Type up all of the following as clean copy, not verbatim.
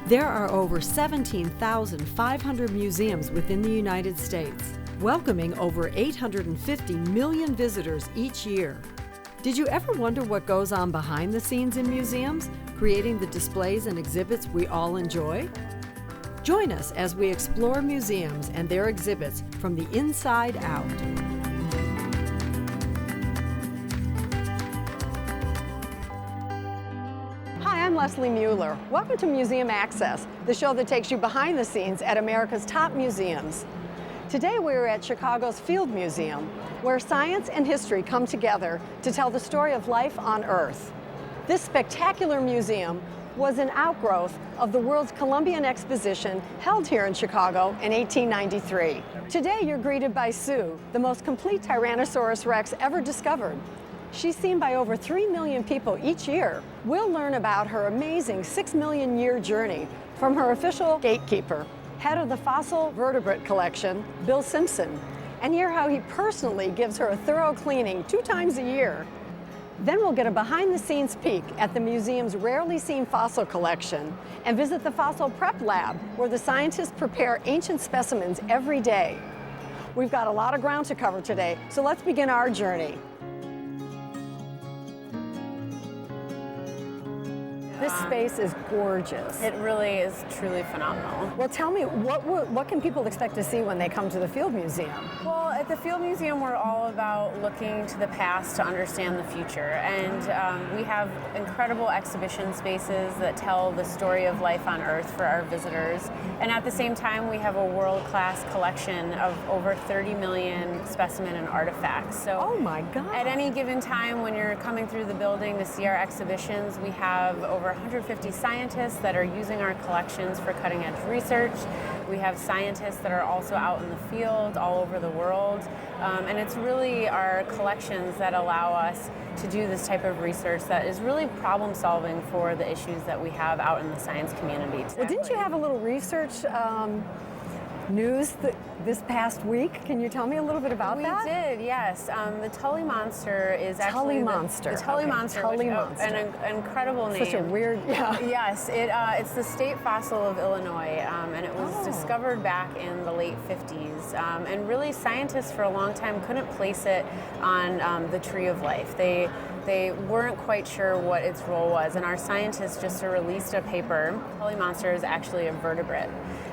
There are over 17,500 museums within the United States, welcoming over 850 million visitors each year. Did you ever wonder what goes on behind the scenes in museums, creating the displays and exhibits we all enjoy? Join us as we explore museums and their exhibits from the inside out. Hi, I'm Leslie Mueller. Welcome to Museum Access, the show that takes you behind the scenes at America's top museums. Today we're at Chicago's Field Museum, where science and history come together to tell the story of life on Earth. This spectacular museum was an outgrowth of the World's Columbian Exposition held here in Chicago in 1893. Today you're greeted by Sue, the most complete Tyrannosaurus Rex ever discovered. She's seen by over 3 million people each year. We'll learn about her amazing 6 million year journey from her official gatekeeper, head of the fossil vertebrate collection, Bill Simpson, and hear how he personally gives her a thorough cleaning 2 times a year. Then we'll get a behind-the-scenes peek at the museum's rarely seen fossil collection and visit the fossil prep lab, where the scientists prepare ancient specimens every day. We've got a lot of ground to cover today, so let's begin our journey. This space is gorgeous. It really is truly phenomenal. Well, tell me, what can people expect to see when they come to the Field Museum? Well, at the Field Museum, we're all about looking to the past to understand the future. And we have incredible exhibition spaces that tell the story of life on Earth for our visitors. And at the same time, we have a world-class collection of over 30 million specimen and artifacts. So oh my God. At any given time when you're coming through the building to see our exhibitions, we have over 150 scientists that are using our collections for cutting-edge research. We have scientists that are also out in the field all over the world. And it's really our collections that allow us to do this type of research that is really problem solving for the issues that we have out in the science community. Well, didn't you have a little research news this past week? Can you tell me a little bit about that? We did, yes. The Tully monster is actually monster. The Tully monster, Tully which, monster. An incredible name. Such a weird, yeah. Yes, it's the state fossil of Illinois, and it was discovered back in the late 50s. And really, scientists for a long time couldn't place it on the tree of life. They weren't quite sure what its role was, and our scientists just released a paper. Tully monster is actually a vertebrate.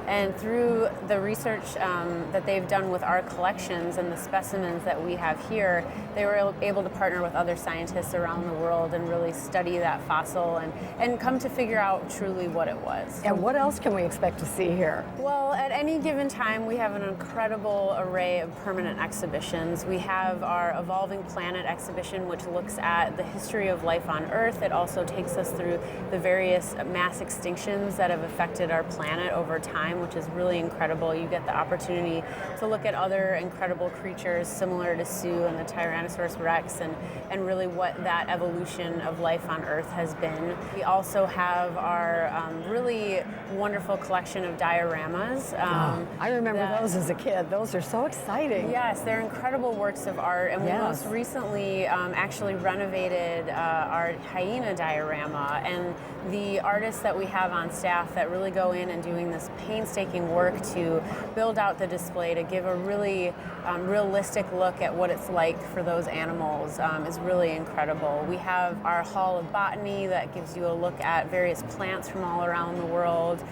And through the research that they've done with our collections and the specimens that we have here, they were able to partner with other scientists around the world and really study that fossil and come to figure out truly what it was. And what else can we expect to see here? Well, at any given time, we have an incredible array of permanent exhibitions. We have our Evolving Planet exhibition, which looks at the history of life on Earth. It also takes us through the various mass extinctions that have affected our planet over time, which is really incredible. You get the opportunity to look at other incredible creatures similar to Sue and the Tyrannosaurus Rex and really what that evolution of life on Earth has been. We also have our really wonderful collection of dioramas. I remember those as a kid. Those are so exciting. Yes, they're incredible works of art, and we most recently actually renovated our hyena diorama, and the artists that we have on staff that really go in and doing this painstaking work to build out the display to give a really realistic look at what it's like for those animals is really incredible. We have our Hall of Botany that gives you a look at various plants from all around the world.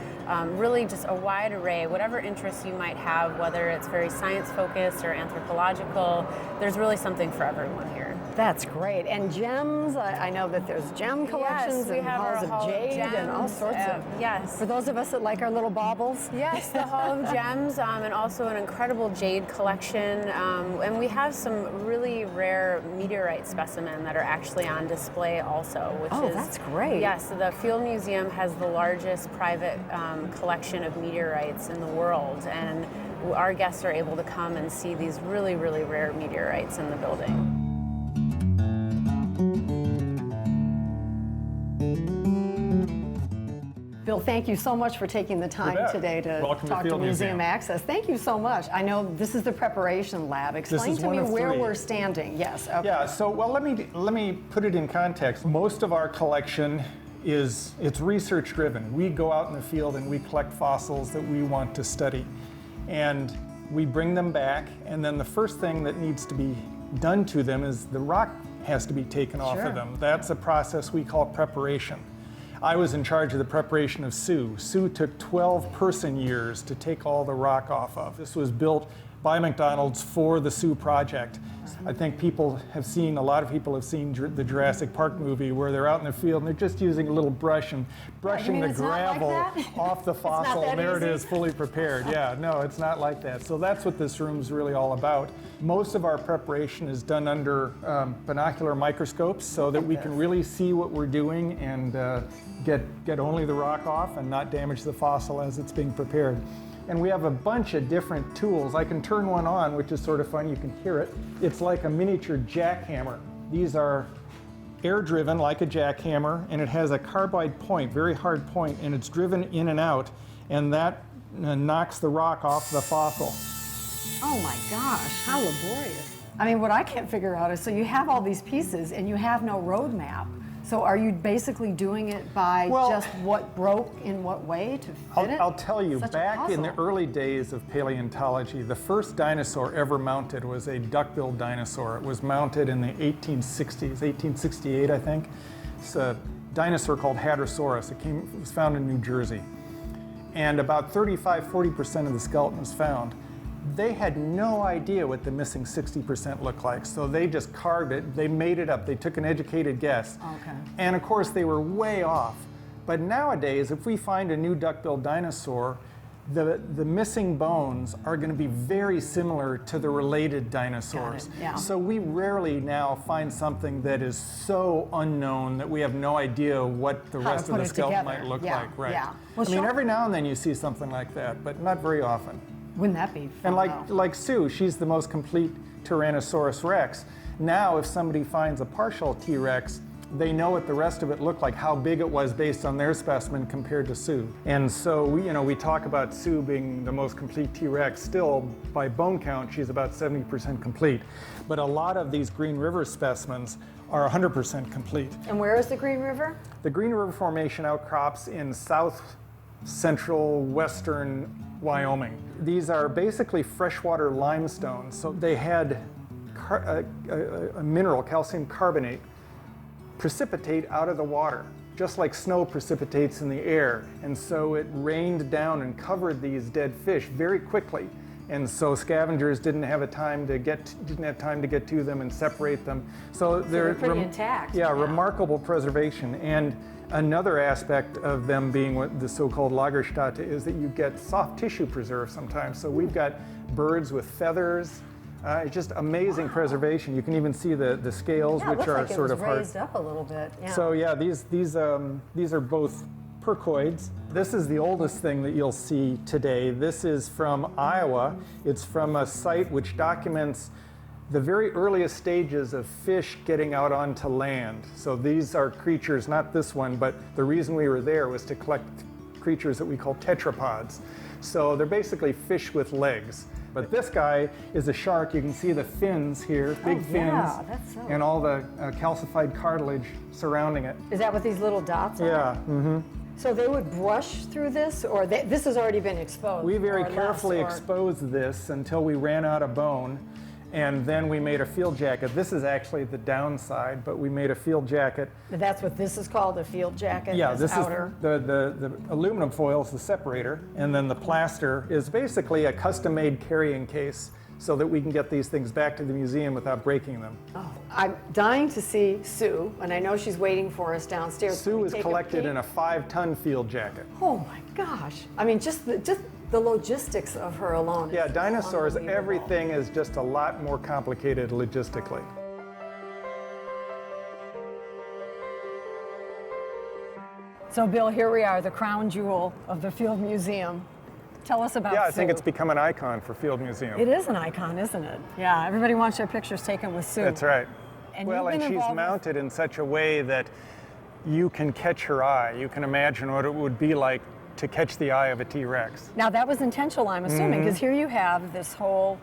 Really just a wide array, whatever interests you might have, whether it's very science focused or anthropological, there's really something for everyone here. That's great. And gems, I know that there's gem collections and halls of jade and all sorts of. Yes. For those of us that like our little baubles. Yes, the Hall of Gems and also an incredible jade collection. And we have some really rare meteorite specimens that are actually on display also, which is... that's great. Yes, the Field Museum has the largest private collection of meteorites in the world, and our guests are able to come and see these really, really rare meteorites in the building. Bill, thank you so much for taking the time today to talk to Museum Access. Thank you so much. I know this is the preparation lab. Explain to me where we're standing. Yes. Okay. Yeah. So, well, let me put it in context. Most of our collection it's research driven. We go out in the field and we collect fossils that we want to study. And we bring them back, and then the first thing that needs to be done to them is the rock has to be taken off of them. That's a process we call preparation. I was in charge of the preparation of Sioux. Sioux took 12 person years to take all the rock off of. This was built by McDonald's for the Sioux project. I think a lot of people have seen the Jurassic Park movie where they're out in the field and they're just using a little brush and brushing the gravel off the fossil, and there it is, fully prepared. Yeah, no, it's not like that. So that's what this room's really all about. Most of our preparation is done under binocular microscopes so that we can really see what we're doing and get only the rock off and not damage the fossil as it's being prepared. And we have a bunch of different tools. I can turn one on, which is sort of fun. You can hear it. It's like a miniature jackhammer. These are air-driven like a jackhammer, and it has a carbide point, very hard point, and it's driven in and out, and that knocks the rock off the fossil. Oh my gosh, how laborious. I mean, what I can't figure out is, so you have all these pieces and you have no road map. So are you basically doing it by just what broke in what way to fit it? I'll tell you, back in the early days of paleontology, the first dinosaur ever mounted was a duck-billed dinosaur. It was mounted in the 1860s, 1868, I think. It's a dinosaur called Hadrosaurus. It was found in New Jersey. And about 35–40% of the skeleton was found. They had no idea what the missing 60% looked like, so they just carved it, they made it up, they took an educated guess. Okay. And of course they were way off. But nowadays, if we find a new duck-billed dinosaur, the missing bones are going to be very similar to the related dinosaurs. Got it. Yeah. So we rarely now find something that is so unknown that we have no idea what the rest of the skeleton might look like. Right. Yeah. Well, I mean, every now and then you see something like that, but not very often. Wouldn't that be fun? And like Sue, she's the most complete Tyrannosaurus Rex. Now, if somebody finds a partial T-Rex, they know what the rest of it looked like, how big it was based on their specimen compared to Sue. And so we talk about Sue being the most complete T-Rex. Still, by bone count, she's about 70% complete. But a lot of these Green River specimens are 100% complete. And where is the Green River? The Green River Formation outcrops in south central western Wyoming. These are basically freshwater limestones. So they had a mineral, calcium carbonate, precipitate out of the water, just like snow precipitates in the air. And so it rained down and covered these dead fish very quickly. And so scavengers didn't have time to get to them and separate them. So they're pretty intact. Yeah, remarkable preservation. And another aspect of them being what the so-called Lagerstätte is that you get soft tissue preserved sometimes. So we've got birds with feathers. Just amazing preservation. You can even see the scales, which are sort of hard. Raised up a little bit. Yeah. So yeah, these are both percoids. This is the oldest thing that you'll see today. This is from Iowa. It's from a site which documents the very earliest stages of fish getting out onto land. So these are creatures, not this one, but the reason we were there was to collect creatures that we call tetrapods. So they're basically fish with legs. But this guy is a shark. You can see the fins here, big fins, and all the calcified cartilage surrounding it. Is that what these little dots are? Yeah. Mm-hmm. So they would brush through this, or this has already been exposed? We very carefully exposed this until we ran out of bone, and then we made a field jacket. This is actually the downside, but we made a field jacket. That's what this is called, a field jacket? Yeah, this outer. is the aluminum foil is the separator, and then the plaster is basically a custom-made carrying case so that we can get these things back to the museum without breaking them. Oh, I'm dying to see Sue, and I know she's waiting for us downstairs. Sue is collected in a 5-ton field jacket. Oh my gosh. I mean, just the logistics of her alone. Yeah, dinosaurs, everything is just a lot more complicated logistically. So Bill, here we are, the crown jewel of the Field Museum. Tell us about Sue. Yeah, I think it's become an icon for Field Museum. It is an icon, isn't it? Yeah, everybody wants their pictures taken with Sue. That's right. And and she's mounted in such a way that you can catch her eye. You can imagine what it would be like to catch the eye of a T-Rex. Now that was intentional, I'm assuming, because here you have this whole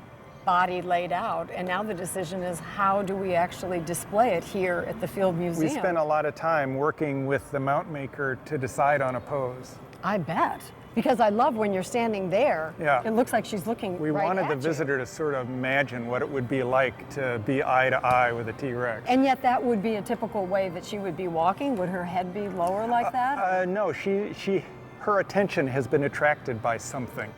body laid out, and now the decision is how do we actually display it here at the Field Museum? We spent a lot of time working with the mount maker to decide on a pose. I bet. Because I love when you're standing there, Yeah. it looks like she's looking We right wanted at the you. visitor to sort of imagine what it would be like to be eye to eye with a T-Rex. And yet that would be a typical way that she would be walking. Would her head be lower like that? No, her attention has been attracted by something.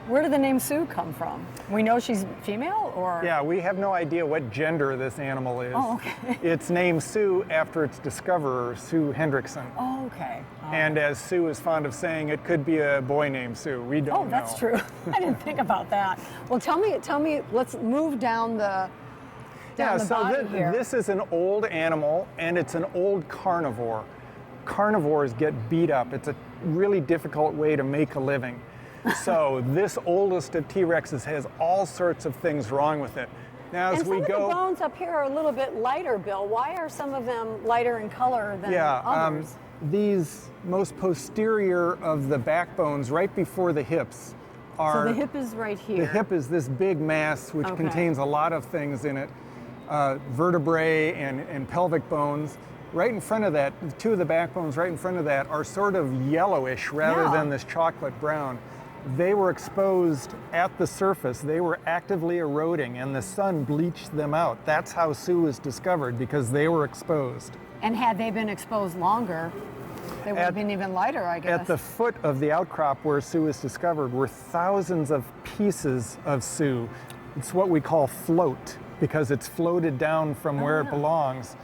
Where did the name Sue come from? We know she's female, or? Yeah, we have no idea what gender this animal is. Oh, okay. It's named Sue after its discoverer, Sue Hendrickson. Oh, okay. And as Sue is fond of saying, it could be a boy named Sue. We don't know. Oh, that's true. I didn't think about that. Well, tell me, let's move down the body here. This is an old animal, and it's an old carnivore. Carnivores get beat up. It's a really difficult way to make a living. So this oldest of T-Rexes has all sorts of things wrong with it. Now as and we some go, of the bones up here are a little bit lighter, Bill. Why are some of them lighter in color than others? These most posterior of the backbones right before the hips are... So the hip is right here. The hip is this big mass which contains a lot of things in it, vertebrae and pelvic bones. Right in front of that, two of the backbones right in front of that are sort of yellowish rather than this chocolate brown. They were exposed at the surface. They were actively eroding, and the sun bleached them out. That's how Sue was discovered, because they were exposed. And had they been exposed longer, they would have been even lighter, I guess. At the foot of the outcrop where Sue was discovered were thousands of pieces of Sue. It's what we call float, because it's floated down from where it belongs.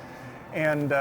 And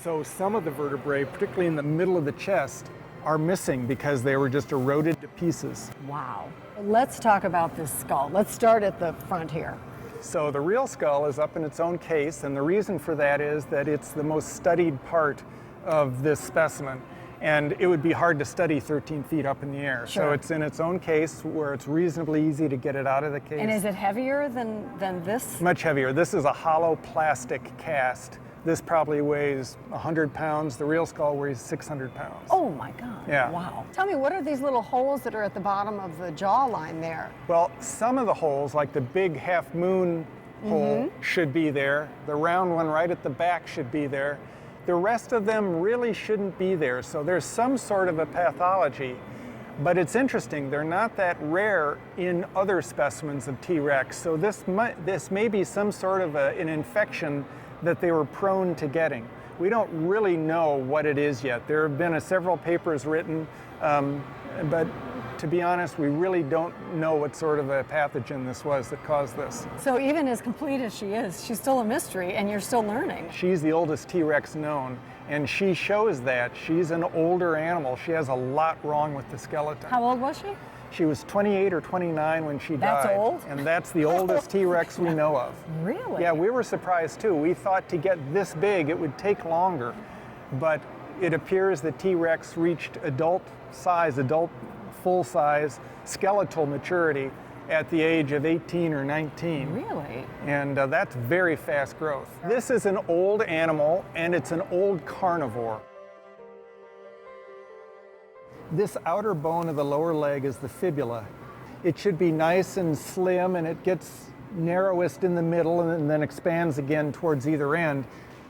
so some of the vertebrae, particularly in the middle of the chest, are missing because they were just eroded to pieces. Wow. Let's talk about this skull. Let's start at the front here. So the real skull is up in its own case, and the reason for that is that it's the most studied part of this specimen. And it would be hard to study 13 feet up in the air. Sure. So it's in its own case where it's reasonably easy to get it out of the case. And is it heavier than this? Much heavier. This is a hollow plastic cast. This probably weighs 100 pounds. The real skull weighs 600 pounds. Oh my God. Yeah. Wow. Tell me, what are these little holes that are at the bottom of the jawline there? Well, some of the holes, like the big half moon hole, should be there. The round one right at the back should be there. The rest of them really shouldn't be there. So there's some sort of a pathology. But it's interesting, they're not that rare in other specimens of T-Rex. So this may be some sort of an infection that they were prone to getting. We don't really know what it is yet. There have been several papers written, but to be honest, we really don't know what sort of a pathogen this was that caused this. So even as complete as she is, she's still a mystery, and you're still learning. She's the oldest T-Rex known, and she shows that. She's an older animal. She has a lot wrong with the skeleton. How old was she? She was 28 or 29 when she died. That's old? And that's the oldest T-Rex we know of. Really? Yeah, we were surprised too. We thought to get this big it would take longer, but it appears that T-Rex reached adult full-size skeletal maturity at the age of 18 or 19. Really? And that's very fast growth. This is an old animal, and it's an old carnivore. This outer bone of the lower leg is the fibula. It should be nice and slim, and it gets narrowest in the middle and then expands again towards either end.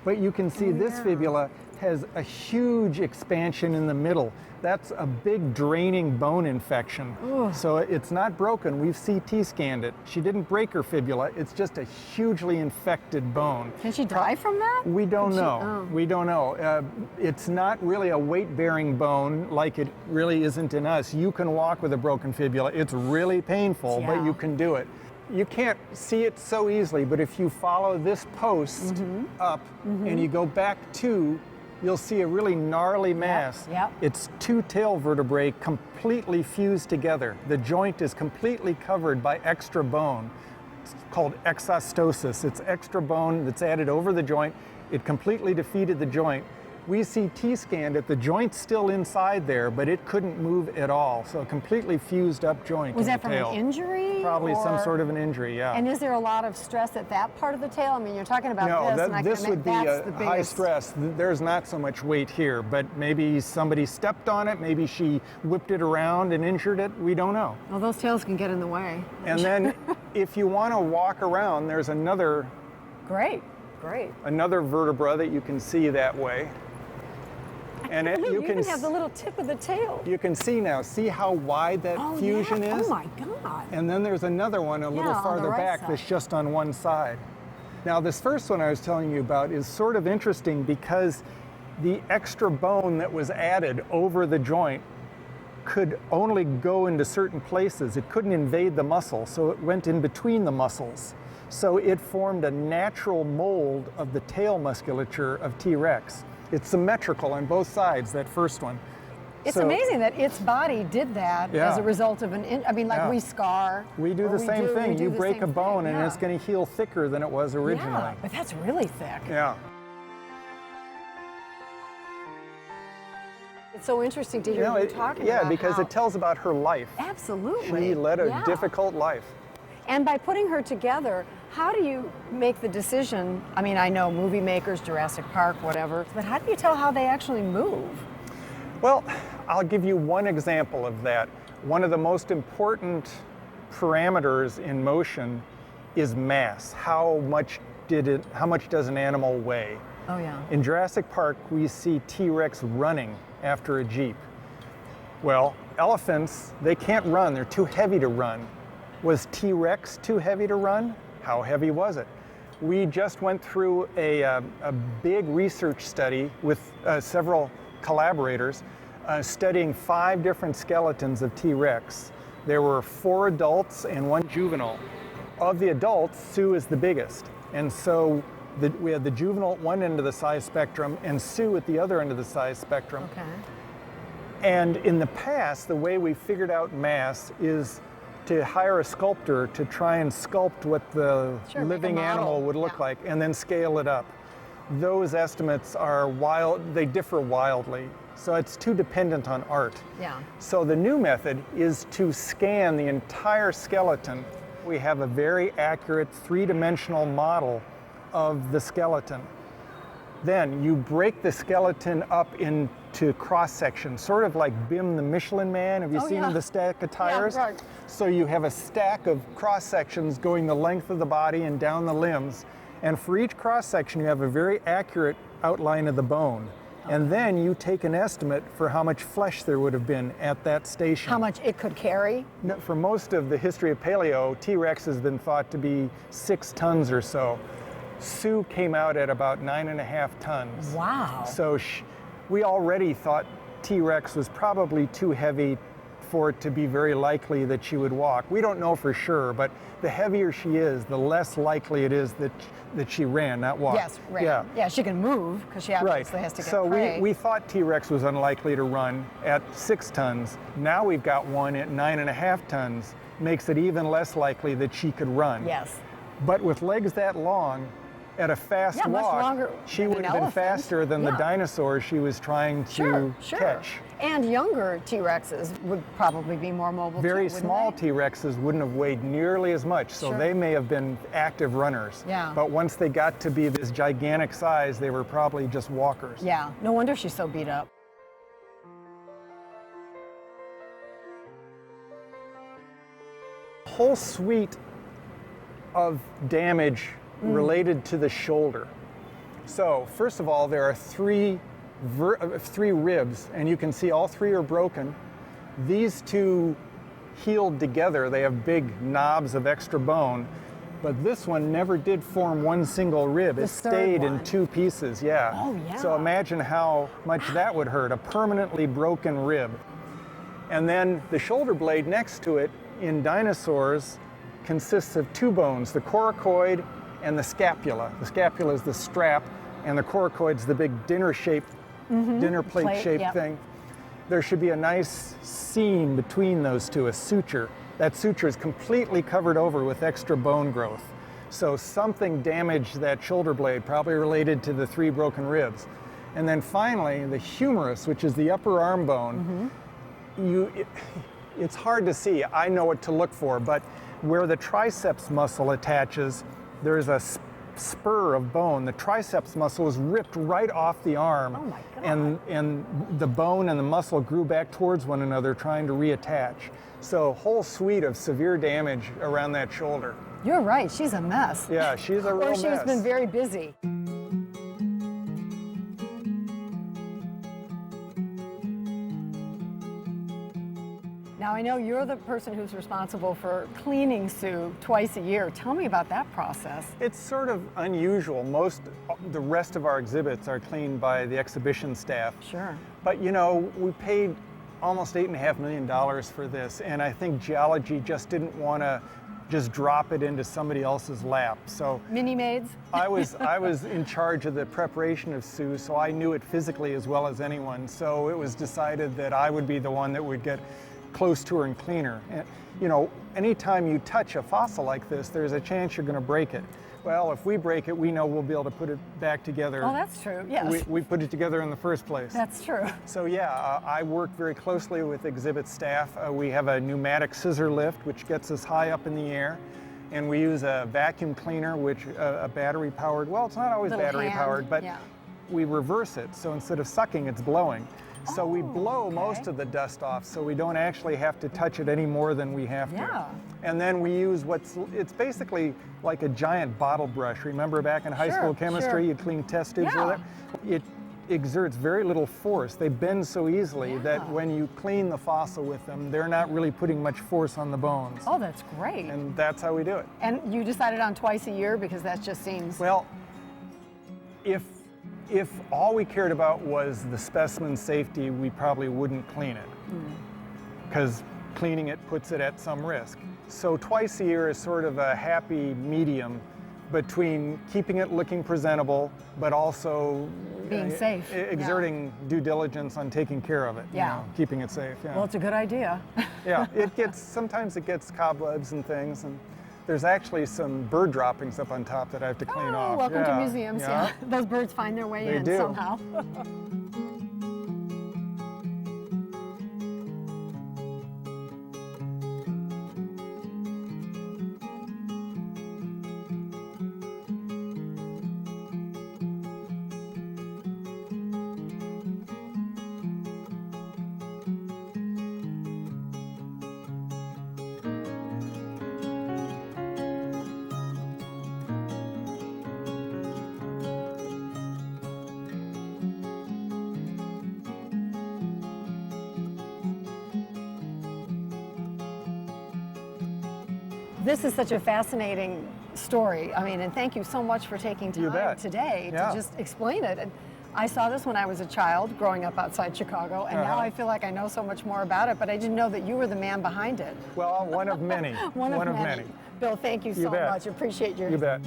But you can see this fibula has a huge expansion in the middle. That's a big draining bone infection. So it's not broken. We've CT scanned it. She didn't break her fibula. It's just a hugely infected bone. Can she die from that? We don't know. We don't know. It's not really a weight-bearing bone like it really isn't in us. You can walk with a broken fibula. It's really painful, but you can do it. You can't see it so easily, but if you follow this post up and you go back you'll see a really gnarly mass. Yep. It's two tail vertebrae completely fused together. The joint is completely covered by extra bone. It's called exostosis. It's extra bone that's added over the joint. It completely defeated the joint. we see T-scanned at the joint's still inside there, but it couldn't move at all. So a completely fused up joint. Was in that the from tail. an injury? Probably some sort of an injury, yeah. And is there a lot of stress at that part of the tail? I mean, you're talking about No, this, and I can this would be that's the biggest. high stress. There's not so much weight here, but maybe somebody stepped on it, maybe she whipped it around and injured it. We don't know. Well, those tails can get in the way. And then if you want to walk around, there's another Great. another vertebra that you can see that way. And You even have the little tip of the tail. you can see now, see how wide that fusion yeah. is? Oh my God. And then there's another one a little on the farther right back side. that's just on one side. Now this first one I was telling you about is sort of interesting because the extra bone that was added over the joint could only go into certain places. It couldn't invade the muscle, so it went in between the muscles. So it formed a natural mold of the tail musculature of T-Rex. It's symmetrical on both sides, that first one. It's So amazing that its body did that Yeah. as a result of I mean, like Yeah. we scar. We do or the same we thing. do You the break same a bone thing, and yeah. it's going to heal thicker than it was originally. Yeah, but that's really thick. Yeah. It's so interesting to hear you talking yeah, about because how, it tells about her life. Absolutely. She led a Yeah. difficult life. And by putting her together, how do you make the decision? I mean, I know movie makers, Jurassic Park, whatever, but how do you tell how they actually move? Well, I'll give you one example of that. One of the most important parameters in motion is mass. How much does an animal weigh? Oh yeah. In Jurassic Park, we see T-Rex running after a Jeep. Well, elephants, they can't run. They're too heavy to run. Was T-Rex too heavy to run? How heavy was it? We just went through a big research study with several collaborators studying 5 different skeletons of T-Rex. There were 4 adults and 1 juvenile. Of the adults, Sue is the biggest. And so we had the juvenile at one end of the size spectrum and Sue at the other end of the size spectrum. Okay. And in the past, the way we figured out mass is to hire a sculptor to try and sculpt what the Sure, make a living model. animal would look Yeah. like and then scale it up. Those estimates are wild, they differ wildly. So it's too dependent on art. Yeah. So the new method is to scan the entire skeleton. We have a very accurate 3-dimensional model of the skeleton. Then you break the skeleton up into cross sections, sort of like Bim the Michelin Man. Have you Oh, seen yeah. the stack of tires? right. So you have a stack of cross sections going the length of the body and down the limbs. And for each cross section, you have a very accurate outline of the bone. And then you take an estimate for how much flesh there would have been at that station. How much it could carry? No, for most of the history of paleo, T-Rex has been thought to be 6 tons or so. Sue came out at about 9.5 tons. Wow. So we already thought T-Rex was probably too heavy for it to be very likely that she would walk. We don't know for sure, but the heavier she is, the less likely it is that she ran, not walked. Yes, right. Yeah, she can move because she obviously has to get So prey. we thought T-Rex was unlikely to run at 6 tons. Now we've got one at 9.5 tons. Makes it even less likely that she could run. Yes. But with legs that long, at a fast Yeah, much walk, longer she than would an have been elephant. faster than the Yeah. dinosaur she was trying to catch. And younger T-Rexes would probably be more mobile Very too, wouldn't small they? T-Rexes wouldn't have weighed nearly as much, so Sure. they may have been active runners. Yeah. But once they got to be this gigantic size, they were probably just walkers. Yeah, no wonder she's so beat up. A whole suite of damage related to the shoulder. So first of all, there are 3 ribs, and you can see all 3 are broken. These 2 healed together. They have big knobs of extra bone, but this one never did form one single rib. It third stayed in one. 2 pieces, yeah. Oh, yeah. So imagine how much that would hurt, a permanently broken rib. And then the shoulder blade next to it in dinosaurs consists of 2 bones, the coracoid and the scapula. The scapula is the strap, and the coracoid's the big dinner plate shaped yep. thing. There should be a nice seam between those 2, a suture. That suture is completely covered over with extra bone growth. So something damaged that shoulder blade, probably related to the 3 broken ribs. And then finally, the humerus, which is the upper arm bone, it's hard to see. I know what to look for, but where the triceps muscle attaches, there's a spur of bone. The triceps muscle is ripped right off the arm. Oh my God. And the bone and the muscle grew back towards one another, trying to reattach. So whole suite of severe damage around that shoulder. You're right, she's a mess. Yeah, she's a real Or mess. she's been very busy. Now, I know you're the person who's responsible for cleaning Sue twice a year. Tell me about that process. It's sort of unusual. The rest of our exhibits are cleaned by the exhibition staff. Sure. But you know, we paid almost $8.5 million for this, and I think geology just didn't want to just drop it into somebody else's lap. So Mini maids? I was in charge of the preparation of Sue, so I knew it physically as well as anyone. So it was decided that I would be the one that would get close to her and clean her. And, you know, anytime you touch a fossil like this, there's a chance you're going to break it. Well, if we break it, we know we'll be able to put it back together. Oh, that's true, yes. We put it together in the first place. That's true. So yeah, I work very closely with exhibit staff. We have a pneumatic scissor lift, which gets us high up in the air. And we use a vacuum cleaner, which a battery powered, well, it's not always Little battery hand, powered, but yeah. we reverse it. So instead of sucking, it's blowing. So we blow most of the dust off, so we don't actually have to touch it any more than we have to. Yeah. And then we use it's basically like a giant bottle brush. Remember back in high Sure, school chemistry, sure. you'd clean test tubes Yeah. with it? It exerts very little force. They bend so easily that when you clean the fossil with them, they're not really putting much force on the bones. Oh, that's great. And that's how we do it. And you decided on twice a year because that just seems... Well, if all we cared about was the specimen safety, we probably wouldn't clean it, because cleaning it puts it at some risk. So twice a year is sort of a happy medium between keeping it looking presentable, but also Being safe, exerting due diligence on taking care of it, you Yeah. know, keeping it safe. Yeah. Well, it's a good idea. Yeah, sometimes it gets cobwebs and things, and there's actually some bird droppings up on top that I have to clean off. Welcome to Yeah, museums, yeah. Those birds find their way They in do. somehow. This is such a fascinating story. I mean, and thank you so much for taking You time bet. today Yeah. to just explain it. And I saw this when I was a child growing up outside Chicago, and now I feel like I know so much more about it, but I didn't know that you were the man behind it. Well, one of many. One of many. Bill, thank you so bet. much. Appreciate your You bet.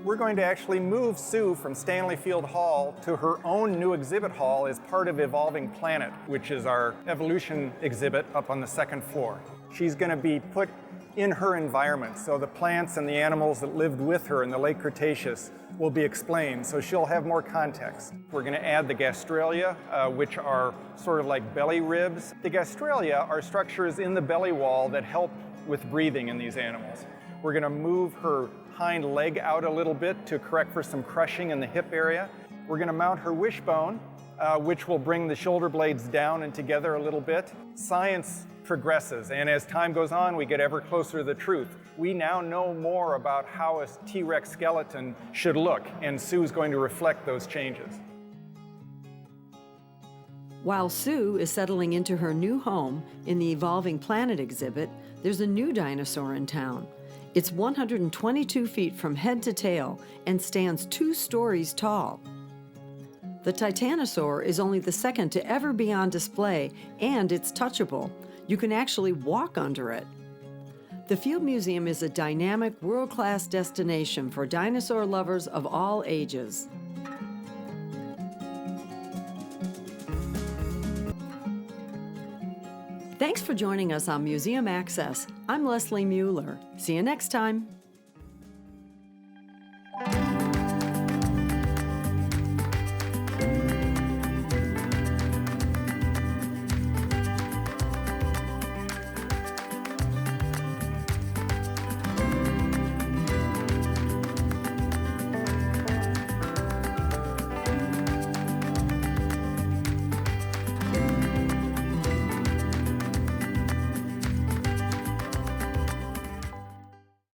We're going to actually move Sue from Stanley Field Hall to her own new exhibit hall as part of Evolving Planet, which is our evolution exhibit up on the second floor. She's going to be put in her environment, so the plants and the animals that lived with her in the late Cretaceous will be explained, so she'll have more context. We're going to add the gastralia, which are sort of like belly ribs. The gastralia are structures in the belly wall that help with breathing in these animals. We're going to move her hind leg out a little bit to correct for some crushing in the hip area. We're going to mount her wishbone, which will bring the shoulder blades down and together a little bit. Science progresses, and as time goes on, we get ever closer to the truth. We now know more about how a T-Rex skeleton should look, and Sue's going to reflect those changes. While Sue is settling into her new home in the Evolving Planet exhibit, there's a new dinosaur in town. It's 122 feet from head to tail and stands 2 stories tall. The Tyrannosaur is only the second to ever be on display, and it's touchable. You can actually walk under it. The Field Museum is a dynamic, world-class destination for dinosaur lovers of all ages. Thanks for joining us on Museum Access. I'm Leslie Mueller. See you next time.